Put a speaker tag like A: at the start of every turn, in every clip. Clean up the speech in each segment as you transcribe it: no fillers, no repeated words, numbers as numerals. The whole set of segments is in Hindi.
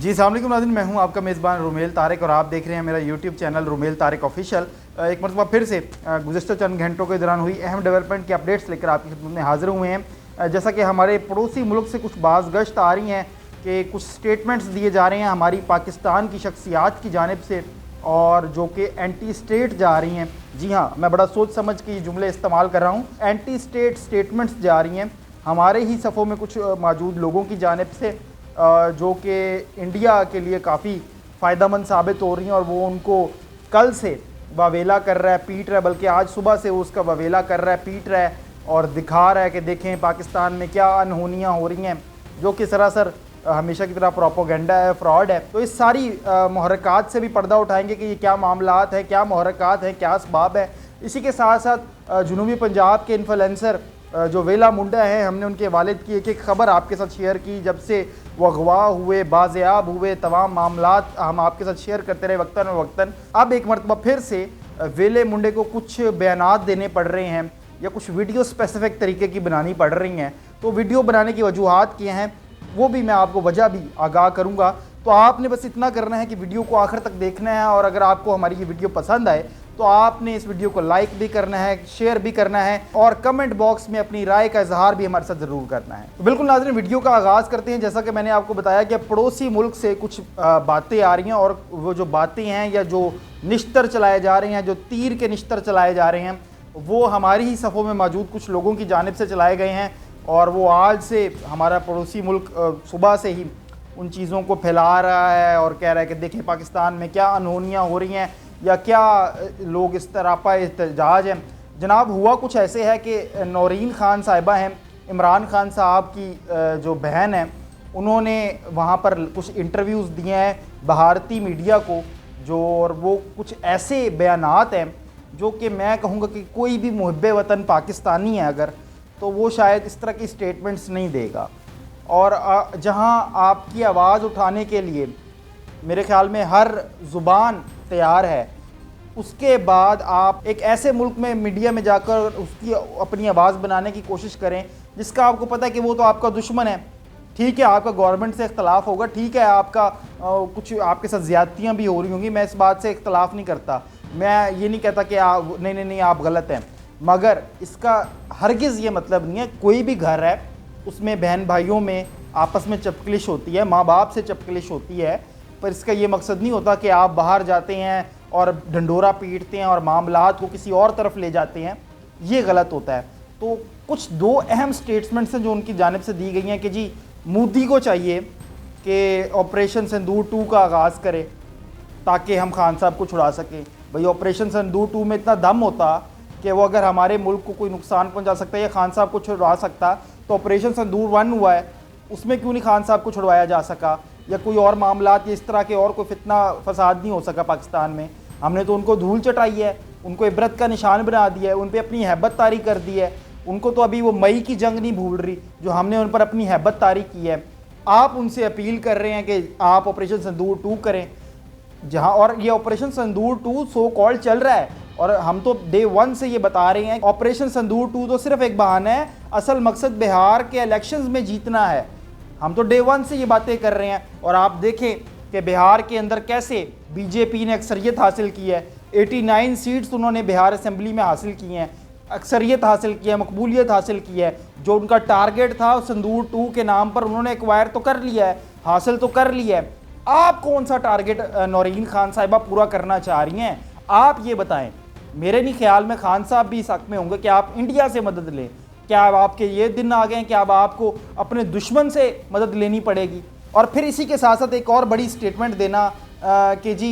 A: जी अस्सलाम वालेकुम नाज़रीन, मैं हूं आपका मेज़बान रुमेल तारिक और आप देख रहे हैं मेरा YouTube channel Rumel Tariq official. एक मरतबा फिर से गुज़िश्ता चंद घंटों के दौरान हुई अहम डेवलपमेंट की अपडेट्स लेकर आपकी खिदमत में हाजिर हुए हैं। जैसा कि हमारे पड़ोसी मुल्क से कुछ बाज़गश्त आ रही हैं कि कुछ स्टेटमेंट्स दिए जा रहे हैं हमारी पाकिस्तान की शख्सियात की जानिब से और जो कि एंटी स्टेट जा रही हैं। जी हाँ, मैं बड़ा सोच समझ के ये जुमले इस्तेमाल कर रहा हूँ। एंटी स्टेट स्टेटमेंट्स जा रही हैं हमारे ही सफ़ों में कुछ मौजूद लोगों की जानिब से, जो कि इंडिया के लिए काफ़ी फ़ायदेमंद साबित हो रही हैं और वो उनको कल से वावेला कर रहा है, पीट रहा है, बल्कि आज सुबह से वो उसका वावेला कर रहा है, पीट रहा है और दिखा रहा है कि देखें पाकिस्तान में क्या अनहोनियाँ हो रही हैं, जो कि सरासर हमेशा की तरह प्रोपोगेंडा है, फ्रॉड है। तो इस सारी मुहर्रकात से भी पर्दा उठाएंगे कि ये क्या मामलात है, क्या मुहर्रकात हैं, क्या असबाब है। इसी के साथ साथ जनूबी पंजाब के इन्फ्लुएंसर जो वेला मुंडा है, हमने उनके वालिद की एक एक ख़बर आपके साथ शेयर की। जब से वो अगवा हुए, बाज़याब हुए, तमाम मामलात हम आपके साथ शेयर करते रहे वक्तन वक्तन। अब एक मरतबा फिर से वेले मुंडे को कुछ बयानात देने पड़ रहे हैं या कुछ वीडियो स्पेसिफिक तरीके की बनानी पड़ रही हैं। तो वीडियो बनाने की वजूहात किए हैं, वो भी मैं आपको वजह भी आगाह करूँगा। तो आपने बस इतना करना है कि वीडियो को आखिर तक देखना है और अगर आपको हमारी ये वीडियो पसंद आए तो आपने इस वीडियो को लाइक भी करना है, शेयर भी करना है और कमेंट बॉक्स में अपनी राय का इजहार भी हमारे साथ ज़रूर करना है। तो बिल्कुल नाज़रीन, वीडियो का आगाज़ करते हैं। जैसा कि मैंने आपको बताया कि पड़ोसी मुल्क से कुछ बातें आ रही हैं और वो जो बातें हैं या जो निश्तर चलाए जा रहे हैं, जो तीर के निश्तर चलाए जा रहे हैं, वो हमारी ही सफ़ों में मौजूद कुछ लोगों की जानिब से चलाए गए हैं और वो आज से हमारा पड़ोसी मुल्क सुबह से ही उन चीज़ों को फैला रहा है और कह रहा है कि देखें पाकिस्तान में क्या अनहोनियाँ हो रही हैं या क्या लोग इस तरह पर एहतजाज हैं। जनाब, हुआ कुछ ऐसे है कि नौरीन खान साहिबा हैं, इमरान खान साहब की जो बहन है, उन्होंने वहाँ पर कुछ इंटरव्यूज़ दिए हैं भारतीय मीडिया को, जो और वो कुछ ऐसे बयानात हैं जो कि मैं कहूँगा कि कोई भी मुहिब्बे वतन पाकिस्तानी है अगर, तो वो शायद इस तरह की स्टेटमेंट्स नहीं देगा। और जहाँ आपकी आवाज़ उठाने के लिए मेरे ख़्याल में हर ज़ुबान तैयार है, उसके बाद आप एक ऐसे मुल्क में मीडिया में जाकर उसकी अपनी आवाज़ बनाने की कोशिश करें जिसका आपको पता है कि वो तो आपका दुश्मन है। ठीक है, आपका गवर्नमेंट से इख्तलाफ होगा, ठीक है, आपका कुछ आपके साथ ज़्यादतियाँ भी हो रही होंगी, मैं इस बात से इख्तलाफ नहीं करता, मैं ये नहीं कहता कि आप नहीं आप गलत हैं, मगर इसका हरगिज़ ये मतलब नहीं है कोई भी घर है उसमें बहन भाइयों में आपस में चपकलिश होती है, माँ बाप से चपकलिश होती है, पर इसका ये मकसद नहीं होता कि आप बाहर जाते हैं और ढंडोरा पीटते हैं और मामलात को किसी और तरफ ले जाते हैं, ये गलत होता है। तो कुछ दो अहम स्टेटमेंट्स हैं जो उनकी जानिब से दी गई हैं कि जी मोदी को चाहिए कि ऑपरेशन सिंदूर 2 का आगाज़ करे ताकि हम खान साहब को छुड़ा सकें। भाई, ऑपरेशन सिंदूर 2 में इतना दम होता कि वो अगर हमारे मुल्क को कोई नुकसान पहुंचा सकता है या खान साहब को छुड़वा सकता, तो ऑपरेशन सिंदूर 1 हुआ है, उसमें क्यों नहीं खान साहब को छुड़वाया जा सका, या कोई और मामलात या इस तरह के और कोई फितना फसाद नहीं हो सका पाकिस्तान में। हमने तो उनको धूल चटाई है, उनको इबरत का निशान बना दिया है, उन पर अपनी हैबत तारी कर दी है। उनको तो अभी वो मई की जंग नहीं भूल रही जो हमने उन पर अपनी हैबत तारी की है। आप उनसे अपील कर रहे हैं कि आप ऑपरेशन सिंदूर 2 करें, जहां और ये ऑपरेशन सिंदूर 2 सो कॉल चल रहा है और हम तो डे 1 से ये बता रहे हैं ऑपरेशन सिंदूर 2 तो सिर्फ एक बहाना है, असल मकसद बिहार के इलेक्शंस में जीतना है। हम तो डे 1 से ये बातें कर रहे हैं और आप देखें कि बिहार के अंदर कैसे बीजेपी ने अक्सरियत हासिल की है। 89 सीट्स उन्होंने बिहार असेंबली में हासिल की हैं, अक्सरियत हासिल की है, मकबूलियत हासिल की है। जो उनका टारगेट था सिंदूर 2 के नाम पर उन्होंने एक्वायर तो कर लिया है, हासिल तो कर लिया है। आप कौन सा टारगेट नौरीन खान साहिबा पूरा करना चाह रही हैं, आप ये बताएं। मेरे नहीं ख्याल में खान साहब भी इस हक में होंगे कि आप इंडिया से मदद लें। क्या अब आपके ये दिन आ गए हैं कि अब आपको अपने दुश्मन से मदद लेनी पड़ेगी? और फिर इसी के साथ साथ एक और बड़ी स्टेटमेंट देना कि जी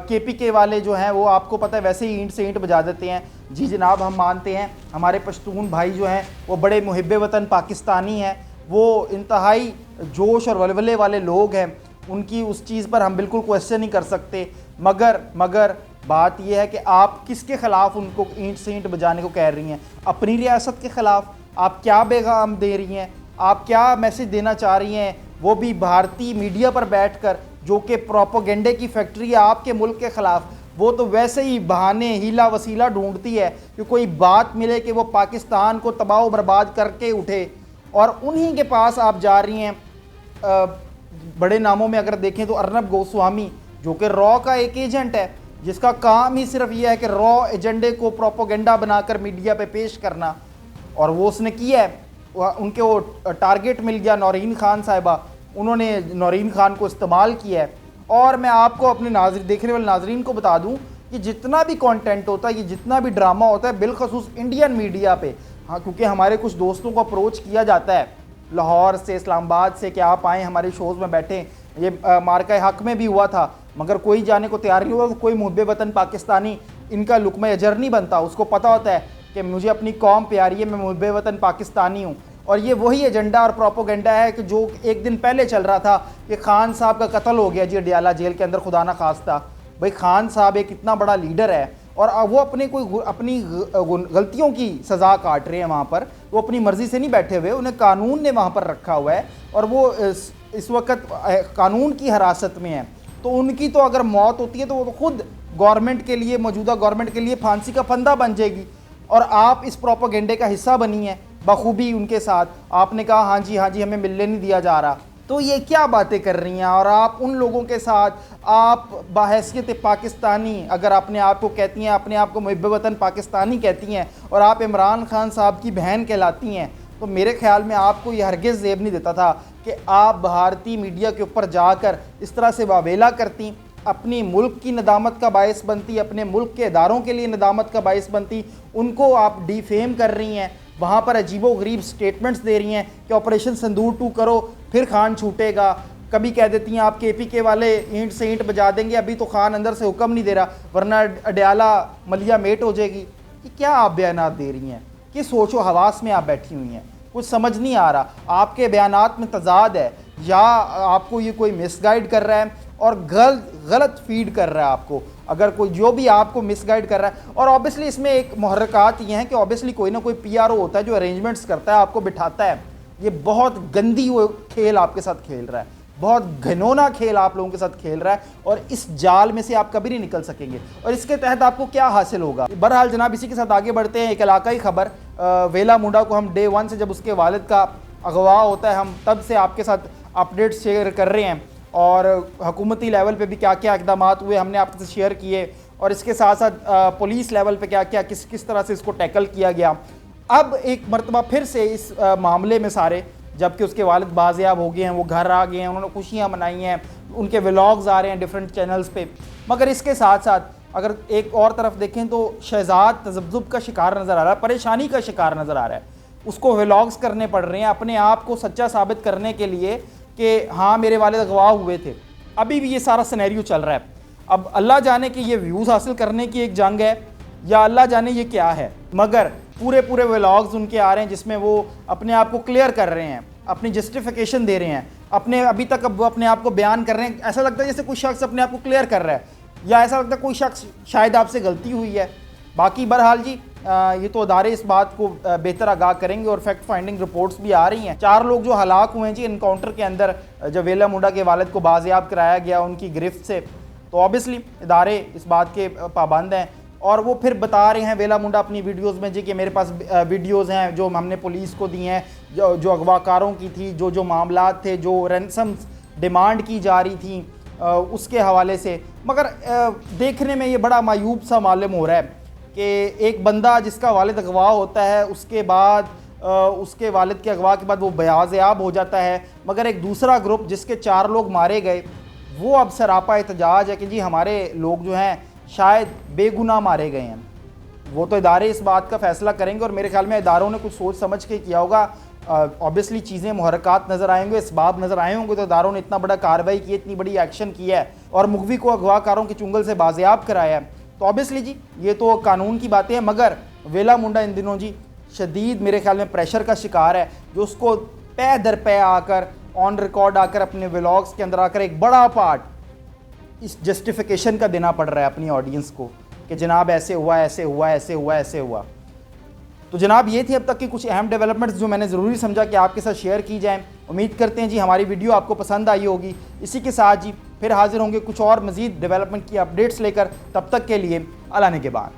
A: KPK वाले जो हैं वो आपको पता है वैसे ही ईंट से ईंट बजा देते हैं। जी जनाब, हम मानते हैं हमारे पश्तून भाई जो हैं वो बड़े मुहिब्बे वतन पाकिस्तानी हैं, वो इंतहाई जोश और वलवले वाले लोग हैं, उनकी उस चीज़ पर हम बिल्कुल क्वेश्चन नहीं कर सकते। मगर बात यह है कि आप किसके ख़िलाफ़ उनको ईंट से ईंट बजाने को कह रही हैं? अपनी रियासत के ख़िलाफ़ आप क्या पैगाम दे रही हैं, आप क्या मैसेज देना चाह रही हैं, वो भी भारतीय मीडिया पर बैठकर, जो कि प्रोपोगेंडे की फैक्ट्री है आपके मुल्क के ख़िलाफ़। वो तो वैसे ही बहाने हीला वसीला ढूंढती है कि कोई बात मिले कि वो पाकिस्तान को तबाह बर्बाद करके उठे, और उन्हीं के पास आप जा रही हैं बड़े नामों में अगर देखें तो अर्नब गोस्वामी, जो कि रॉ का एक एजेंट है, जिसका काम ही सिर्फ यह है कि रॉ एजेंडे को प्रोपोगेंडा बनाकर मीडिया पे पेश करना, और वो उसने किया है। उनके वो टारगेट मिल गया नौरीन खान साहिबा, उन्होंने नौरीन खान को इस्तेमाल किया है। और मैं आपको अपने देखने वाले नाजरीन को बता दूं कि जितना भी कंटेंट होता है, ये जितना भी ड्रामा होता है, बिलखसूस इंडियन मीडिया पे, हाँ, क्योंकि हमारे कुछ दोस्तों को अप्रोच किया जाता है लाहौर से, इस्लामाबाद से, कि आप आएँ हमारे शोज़ में बैठें। ये मार्का हक में भी हुआ था, मगर कोई जाने को तैयार नहीं हुआ। कोई मुहब्बे वतन पाकिस्तानी इनका लुक़्मा अजर नहीं बनता, उसको पता होता है कि मुझे अपनी कौम प्यारी है, मैं मुहब्बे वतन पाकिस्तानी हूँ। और ये वही एजेंडा और प्रोपोगेंडा है कि जो एक दिन पहले चल रहा था कि खान साहब का कत्ल हो गया जी अडियाला जेल के अंदर, खुदा ना खास्ता। भाई खान साहब एक इतना बड़ा लीडर है और वो अपनी गलतियों की सज़ा काट रहे हैं वहाँ पर। वो अपनी मर्ज़ी से नहीं बैठे हुए, उन्हें कानून ने वहाँ पर रखा हुआ है और वो इस वक्त कानून की हिरासत में है। तो उनकी तो अगर मौत होती है तो वो तो खुद गवर्नमेंट के लिए, मौजूदा गवर्नमेंट के लिए फांसी का फंदा बन जाएगी। और आप इस प्रोपोगेंडे का हिस्सा बनी है बखूबी उनके साथ। आपने कहा हाँ जी हमें मिलने नहीं दिया जा रहा। तो ये क्या बातें कर रही हैं? और आप उन लोगों के साथ, आप बहैसियत पाकिस्तानी अगर अपने आप को कहती हैं, अपने आप को मुहब्बे वतन पाकिस्तानी कहती हैं और आप इमरान खान साहब की बहन कहलाती हैं, तो मेरे ख्याल में आपको यह हरगिज़ ज़ेब नहीं देता था कि आप भारतीय मीडिया के ऊपर जाकर इस तरह से वावेला करती, अपनी मुल्क की नदामत का बायस बनती, अपने मुल्क के इदारों के लिए नदामत का बायस बनती। उनको आप डिफेम कर रही हैं, वहाँ पर अजीबो गरीब स्टेटमेंट्स दे रही हैं कि ऑपरेशन सिंदूर 2 करो फिर खान छूटेगा। कभी कह देती हैं आप KPK वाले ईंट से ईंट बजा देंगे, अभी तो खान अंदर से हुक्म नहीं दे रहा वरना अडियाला मलिया मेट हो जाएगी। कि क्या आप बयानात दे रही हैं? किस सोचो हवास में आप बैठी हुई हैं? कुछ समझ नहीं आ रहा। आपके बयानात में तजाद है, या आपको ये कोई मिसगाइड कर रहा है और गलत फीड कर रहा है आपको। अगर कोई जो भी आपको मिसगाइड कर रहा है, और ऑब्वियसली इसमें एक मुहर्रकात ये हैं कि ऑब्वियसली कोई ना कोई PRO होता है जो अरेंजमेंट्स करता है, आपको बिठाता है। ये बहुत गंदी वो खेल आपके साथ खेल रहा है, बहुत घिनौना खेल आप लोगों के साथ खेल रहा है, और इस जाल में से आप कभी नहीं निकल सकेंगे। और इसके तहत आपको क्या हासिल होगा? बहरहाल जनाब, इसी के साथ आगे बढ़ते हैं। एक इलाकाई खबर, वेला मुंडा को हम डे 1 से, जब उसके वालिद का अगवा होता है, हम तब से आपके साथ अपडेट शेयर कर रहे हैं, और हुकूमती लेवल पे भी क्या क्या इक़दाम हुए हमने आपके साथ शेयर किए, और इसके साथ साथ पुलिस लेवल पे क्या क्या किस तरह से इसको टैकल किया गया। अब एक मरतबा फिर से इस मामले में सारे, जबकि उसके वालिद बाज़याब हो गए हैं, वो घर आ गए हैं, उन्होंने खुशियाँ मनाई हैं, उनके व्लॉग्स आ रहे हैं डिफरेंट चैनल्स पे। मगर इसके साथ साथ अगर एक और तरफ देखें तो शहजाद तज़ब्ज़ुब का शिकार नज़र आ रहा है, परेशानी का शिकार नज़र आ रहा है। उसको व्लॉग्स करने पड़ रहे हैं अपने आप को सच्चा साबित करने के लिए कि हाँ मेरे वालिद अगवा हुए थे। अभी भी ये सारा सिनेरियो चल रहा है। अब अल्लाह जाने कि ये व्यूज़ हासिल करने की एक जंग है या अल्लाह जाने ये क्या है, मगर पूरे व्लॉग्स उनके आ रहे हैं जिसमें वो अपने आप को क्लियर कर रहे हैं, अपनी जस्टिफिकेशन दे रहे हैं, अभी तक अब वो अपने आप को बयान कर रहे हैं। ऐसा लगता है जैसे कोई शख्स अपने आप को क्लियर कर रहा है, या ऐसा लगता है कोई शख्स शायद आपसे गलती हुई है। बाकी बहरहाल जी ये तो अदारे इस बात को बेहतर आगाह करेंगे, और फैक्ट फाइंडिंग रिपोर्ट्स भी आ रही हैं। 4 लोग जो हलाक हुए हैं जी इनकाउंटर के अंदर, जब वेला मुंडा के वालिद को बाजियाब कराया गया उनकी गिरफ्त से, तो ऑब्वियसली इदारे इस बात के पाबंद हैं। और वो फिर बता रहे हैं वेला मुंडा अपनी वीडियोज़ में जी कि मेरे पास वीडियोज़ हैं जो हमने पुलिस को दी हैं, जो अगवाकारों की थी, जो मामलात थे, जो रैंसम डिमांड की जा रही थी उसके हवाले से। मगर देखने में ये बड़ा मायूब सा मालूम हो रहा है कि एक बंदा जिसका वालिद अगवा होता है, उसके बाद उसके वालिद के अगवा के बाद वो बाज़याब हो जाता है, मगर एक दूसरा ग्रुप जिसके 4 लोग मारे गए, वो अब सरापा एहतजाज है कि जी हमारे लोग जो हैं शायद बेगुनाह मारे गए हैं। वो तो इदारे इस बात का फ़ैसला करेंगे, और मेरे ख्याल में इदारों ने कुछ सोच समझ के किया होगा। ऑब्वियसली चीज़ें मुहर्रकात नज़र आएंगे, इसबाब नज़र आए होंगे, तो इदारों ने इतना बड़ा कार्रवाई की, इतनी बड़ी एक्शन किया है और मुगवी को अगवाकारों के चुंगल से बाज़याब कराया है। तो ऑब्वियसली जी ये तो कानून की बातें हैं, मगर वेला मुंडा इन दिनों जी शदीद मेरे ख्याल में प्रेशर का शिकार है, जो उसको पै दर पै आकर, ऑन रिकॉर्ड आकर, अपने व्लॉग्स के अंदर आकर एक बड़ा पार्ट इस जस्टिफिकेशन का देना पड़ रहा है अपनी ऑडियंस को कि जनाब ऐसे हुआ, ऐसे हुआ, ऐसे हुआ, ऐसे हुआ। तो जनाब ये थी अब तक की कुछ अहम डेवलपमेंट्स जो मैंने ज़रूरी समझा कि आपके साथ शेयर की जाएँ। उम्मीद करते हैं जी हमारी वीडियो आपको पसंद आई होगी। इसी के साथ जी फिर हाजिर होंगे कुछ और मज़ीद डेवलपमेंट की अपडेट्स लेकर। तब तक के लिए अल्लाह ने के बाद।